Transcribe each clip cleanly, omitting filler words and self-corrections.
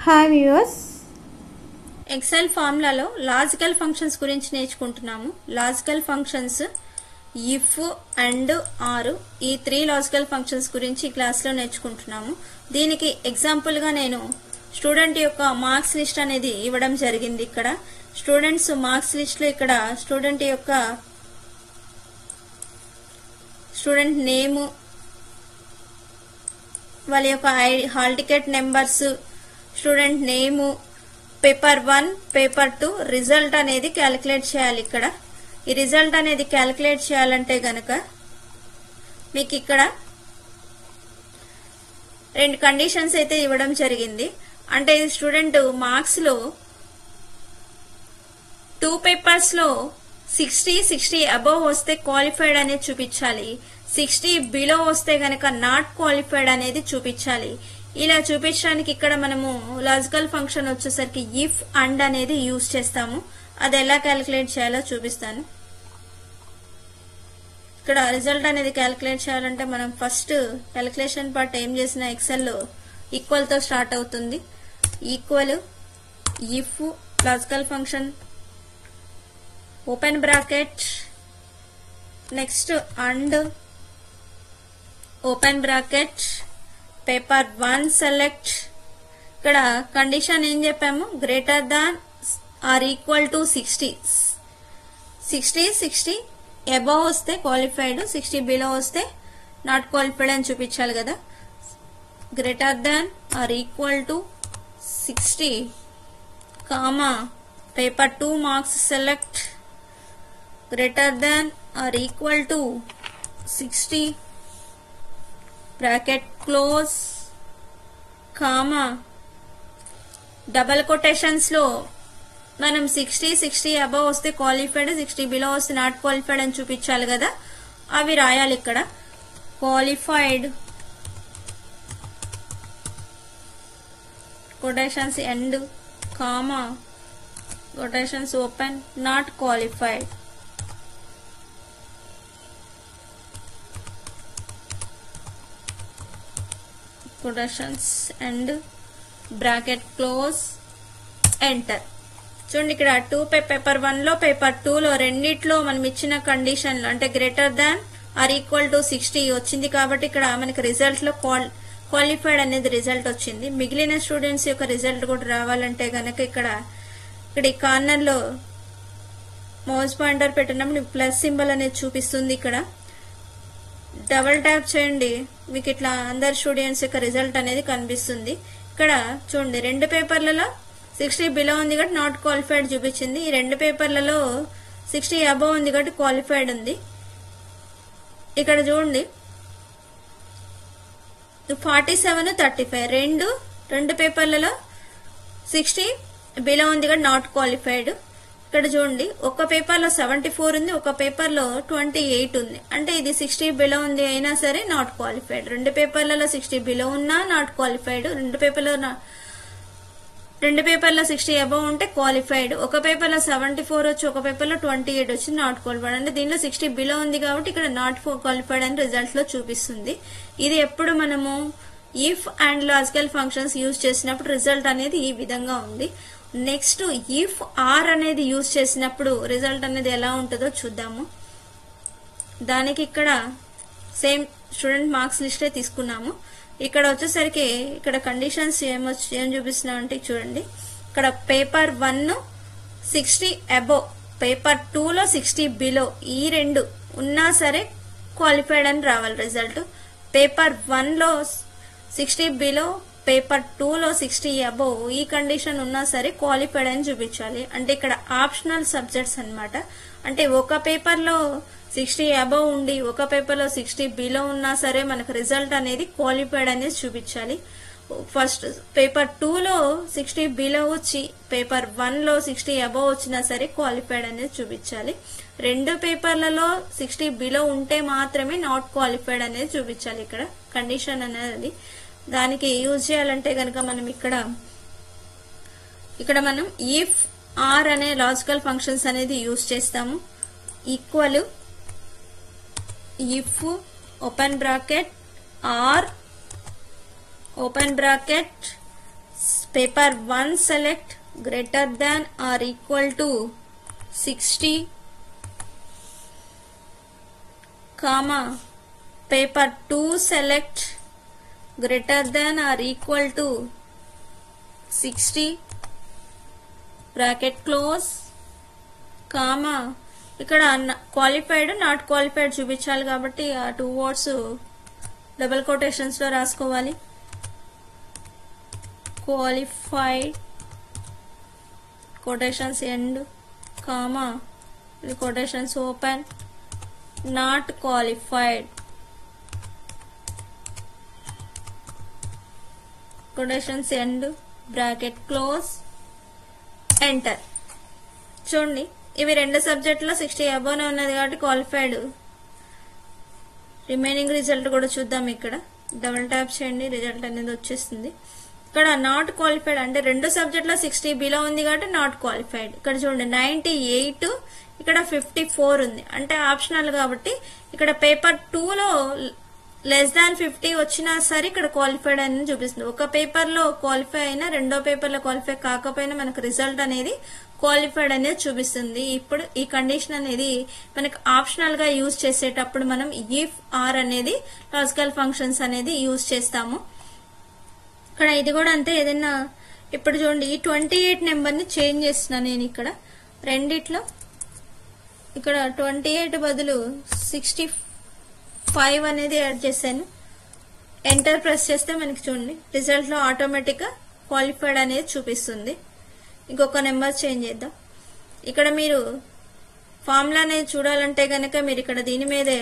Hi viewers, Excel ఫార్ములాలో logical functions గురించి నేర్చుకుంటున్నాము. Logical functions if and or ఈ 3 లాజికల్ ఫంక్షన్స్ గురించి ఈ క్లాస్లో నేర్చుకుంటున్నాము. దీనికి ఎగ్జాంపుల్ గా నేను స్టూడెంట్ యొక్క మార్క్స్ లిస్ట్ అనేది ఇవ్వడం జరిగింది. ఇక్కడ స్టూడెంట్స్ మార్క్స్ లిస్ట్ లో ఇక్కడ స్టూడెంట్ యొక్క స్టూడెంట్ నేమ్, వాళ్ళ యొక్క hall ticket numbers, student name, paper 1, paper 2 result అనేది క్యాలిక్యులేట్ చేయాలి. ఇక్కడ ఈ రిజల్ట్ అనేది క్యాలిక్యులేట్ చేయాలంటే గనక మీకు ఇక్కడ 2 కండిషన్స్ అయితే ఇవ్వడం జరిగింది. అంటే ఇది స్టూడెంట్ మార్క్స్ లో 2 పేపర్స్ లో 60 అబోవ్ వస్తే క్వాలిఫైడ్ అనేది చూపించాలి. 60 బిలో వస్తే గనక నాట్ క్వాలిఫైడ్ అనేది చూపించాలి. ఇలా చూపించడానికి ఇక్కడ మనము లాజికల్ ఫంక్షన్ వచ్చేసరికి ఇఫ్ అండ్ అనేది యూజ్ చేస్తాము. అది ఎలా క్యాలిక్యులేట్ చేయాలో చూపిస్తాను. ఇక్కడ రిజల్ట్ అనేది క్యాలిక్యులేట్ చేయాలంటే మనం ఫస్ట్ క్యాలిక్యులేషన్ పార్ట్ ఏం చేసిన ఎక్సెల్ లో ఈక్వల్ తో స్టార్ట్ అవుతుంది. Equal if logical function open bracket, next and open bracket, paper 1 select. ఇక్కడ కండిషన్ ఏం చెప్పాము, greater than or equal to 60 above వస్తే క్వాలిఫైడ్, 60 బిలో వస్తే నాట్ క్వాలిఫైడ్ అని చూపించాలి కదా. Greater than or equal to 60 comma paper 2 marks select, greater than or equal to 60 bracket close comma double quotations లో మనం 60 అబౌవ్ వస్తే క్వాలిఫైడ్, 60 బిలో వస్తే not qualified అని చూపించాలి కదా. అవి రాయాలి. ఇక్కడ qualified quotations end comma quotations open, not qualified. Quotations end bracket close enter. చూడండి ఇక్కడ పేపర్ 1 లో పేపర్ 2 లో రెండిట్లో మనం ఇచ్చిన కండిషన్ అంటే greater than or equal to 60 వచ్చింది కాబట్టి ఇక్కడ మనకి రిజల్ట్ లో క్వాలిఫైడ్ అనేది రిజల్ట్ వచ్చింది. మిగిలిన స్టూడెంట్స్ యొక్క రిజల్ట్ కూడా రావాలంటే గనక ఇక్కడ ఈ కార్నర్ లో మౌస్ పాయింటర్ పెట్టినప్పుడు ప్లస్ సింబల్ అనేది చూపిస్తుంది. ఇక్కడ డబుల్ ట్యాప్ చేయండి, మీకు ఇట్లా అందరు స్టూడెంట్స్ యొక్క రిజల్ట్ అనేది కనిపిస్తుంది. ఇక్కడ చూడండి 2 పేపర్లలో 60 బిలో ఉంది కాబట్టి నాట్ క్వాలిఫైడ్ చూపించింది. ఈ 2 పేపర్లలో 60 అబోవ్ ఉంది కాబట్టి క్వాలిఫైడ్ ఉంది. ఇక్కడ చూడండి 47, 35 రెండు పేపర్లలో 60 బిలో ఉంది కాబట్టి నాట్ క్వాలిఫైడ్. ఇక్కడ చూడండి ఒక పేపర్ లో 74 ఉంది, ఒక పేపర్ లో 28 ఉంది. అంటే ఇది 60 బిలో ఉంది అయినా సరే నాట్ క్వాలిఫైడ్. 2 పేపర్లలో 60 బిలో ఉన్నా నాట్ క్వాలిఫైడ్, 2 పేపర్లో 60 అబౌవ్ ఉంటే క్వాలిఫైడ్. ఒక పేపర్ లో 74 వచ్చి ఒక పేపర్ లో 28 వచ్చి నాట్ క్వాలిఫైడ్. అంటే దీనిలో 60 బిలో ఉంది కాబట్టి ఇక్కడ నాట్ క్వాలిఫైడ్ అని రిజల్ట్ లో చూపిస్తుంది. ఇది ఎప్పుడు మనము if and logical functions use చేసినప్పుడు రిజల్ట్ అనేది ఈ విధంగా ఉంది. నెక్స్ట్ ఇఫ్ ఆర్ అనేది యూజ్ చేసినప్పుడు రిజల్ట్ అనేది ఎలా ఉంటుందో చూద్దాము. దానికి ఇక్కడ సేమ్ స్టూడెంట్ మార్క్స్ లిస్టే తీసుకున్నాము. ఇక్కడ వచ్చేసరికి ఇక్కడ కండిషన్స్ ఏం చూపిస్తున్నా అంటే చూడండి, ఇక్కడ పేపర్ 1 60 అబోవ్, పేపర్ 2 లో 60 బిలో, ఈ 2 ఉన్నా సరే క్వాలిఫైడ్ అని రావాలి రిజల్ట్. పేపర్ 1 లో 60 బిలో, పేపర్ 2 లో 60 అబోవ్, ఈ కండిషన్ ఉన్నా సరే క్వాలిఫైడ్ అని చూపించాలి. అంటే ఇక్కడ ఆప్షనల్ సబ్జెక్ట్స్ అన్నమాట. అంటే ఒక పేపర్ లో 60 అబోవ్ ఉండి ఒక పేపర్ లో 60 బిలో ఉన్నా సరే మనకు రిజల్ట్ అనేది క్వాలిఫైడ్ అనేది చూపించాలి. ఫస్ట్ పేపర్ 2 లో 60 బిలో వచ్చి పేపర్ 1 లో 60 అబోవ్ వచ్చినా సరే క్వాలిఫైడ్ అనేది చూపించాలి. 2 పేపర్లలో 60 బిలో ఉంటే మాత్రమే నాట్ క్వాలిఫైడ్ అనేది చూపించాలి. ఇక్కడ కండిషన్ అనేది దానికి యూజ్ చేయాలంటే గనక మనం ఇక్కడ మనం ఇఫ్ ఆర్ అనే లాజికల్ ఫంక్షన్స్ అనేది యూజ్ చేస్తాము. Equal if open bracket or open bracket paper 1 select greater than or equal to 60 comma paper 2 select greater than or equal to 60 bracket close comma ఇక్కడ qualified not qualified చూపించాలి కాబట్టి ఆ 2 words double quotations లో రాసుకోవాలి. Qualified quotations end comma quotations open not qualified quotations end bracket close enter. చూడండి ఇవి రెండు సబ్జెక్టులో 60 అబోవ్ ఉన్నది కాబట్టి క్వాలిఫైడ్. రిమైనింగ్ రిజల్ట్ కూడా చూద్దాం. ఇక్కడ డబుల్ ట్యాప్ చేయండి, రిజల్ట్ అనేది వచ్చేస్తుంది. ఇక్కడ నాట్ క్వాలిఫైడ్ అంటే రెండు సబ్జెక్టులో 60 బిలో ఉంది కాబట్టి నాట్ క్వాలిఫైడ్. ఇక్కడ చూడండి 98, ఇక్కడ 54 ఉంది అంటే ఆప్షనల్ కాబట్టి ఇక్కడ పేపర్ 2లో లెస్ దాన్ 50 వచ్చినా సరే ఇక్కడ క్వాలిఫైడ్ అని చూపిస్తుంది. ఒక పేపర్ లో క్వాలిఫై అయినా రెండో పేపర్ లో క్వాలిఫై కాకపోయినా మనకు రిజల్ట్ అనేది క్వాలిఫైడ్ అనేది చూపిస్తుంది. ఇప్పుడు ఈ కండిషన్ అనేది మనకు ఆప్షనల్ గా యూజ్ చేసేటప్పుడు మనం ఇఫ్ ఆర్ అనేది లాజికల్ ఫంక్షన్స్ అనేది యూజ్ చేస్తాము. ఇక్కడ ఇది కూడా అంతే. ఏదైనా ఇప్పుడు చూడండి ఈ 28 నెంబర్ ని చేంజ్ చేస్తున్నాను నేను ఇక్కడ రెండిట్లో. ఇక్కడ 28 బదులు 65 అనేది యాడ్ చేశాను. ఎంటర్ ప్రెస్ చేస్తే మనకి చూడండి రిజల్ట్ లో ఆటోమేటిక్ గా క్వాలిఫైడ్ అనేది చూపిస్తుంది. ఇంకొక నెంబర్ చేంజ్ చేద్దాం. ఇక్కడ మీరు ఫార్ములా అనేది చూడాలంటే కనుక మీరు ఇక్కడ దీని మీదే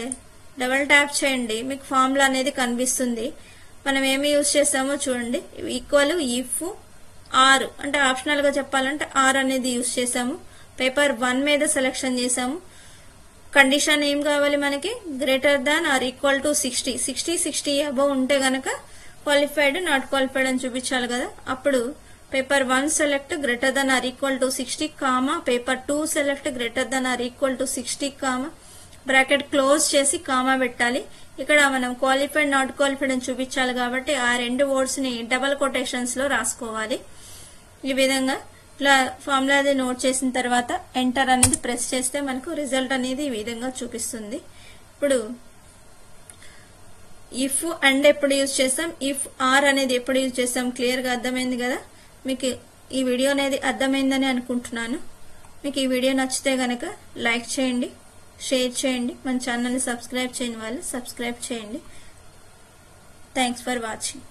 డబుల్ ట్యాప్ చేయండి, మీకు ఫార్ములా అనేది కనిపిస్తుంది. మనం ఏమి యూజ్ చేస్తామో చూడండి. ఈక్వల్ ఇఫ్ ఆర్ అంటే ఆప్షనల్ గా చెప్పాలంటే ఆర్ అనేది యూజ్ చేసాము. పేపర్ 1 మీద సెలెక్షన్ చేసాము. కండిషన్ ఏం కావాలి మనకి greater than or equal to 60 above ఉంటే గనక క్వాలిఫైడ్ నాట్ క్వాలిఫైడ్ అని చూపించాలి కదా. అప్పుడు paper 1 select greater than or equal to 60 comma paper 2 select greater than or equal to 60 comma bracket close చేసి కామా పెట్టాలి. ఇక్కడ మనం క్వాలిఫైడ్ నాట్ క్వాలిఫైడ్ అని చూపించాలి కాబట్టి ఆ రెండు వర్డ్స్ ని డబుల్ కొటేషన్స్ లో రాసుకోవాలి. ఈ విధంగా ఇలా ఫార్ములా అది నోట్ చేసిన తర్వాత ఎంటర్ అనేది ప్రెస్ చేస్తే మనకు రిజల్ట్ అనేది ఈ విధంగా చూపిస్తుంది. ఇప్పుడు ఇఫ్ అండ్ ఎప్పుడు యూజ్ చేస్తాం, ఇఫ్ ఆర్ అనేది ఎప్పుడు యూజ్ చేస్తాం క్లియర్ గా అర్థమైంది కదా. మీకు ఈ వీడియో అనేది అర్థమైందని అనుకుంటున్నాను. మీకు ఈ వీడియో నచ్చితే గనక లైక్ చేయండి, షేర్ చేయండి, మన ఛానల్ని సబ్స్క్రైబ్ చేయని వాళ్ళు సబ్స్క్రైబ్ చేయండి. Thanks for watching.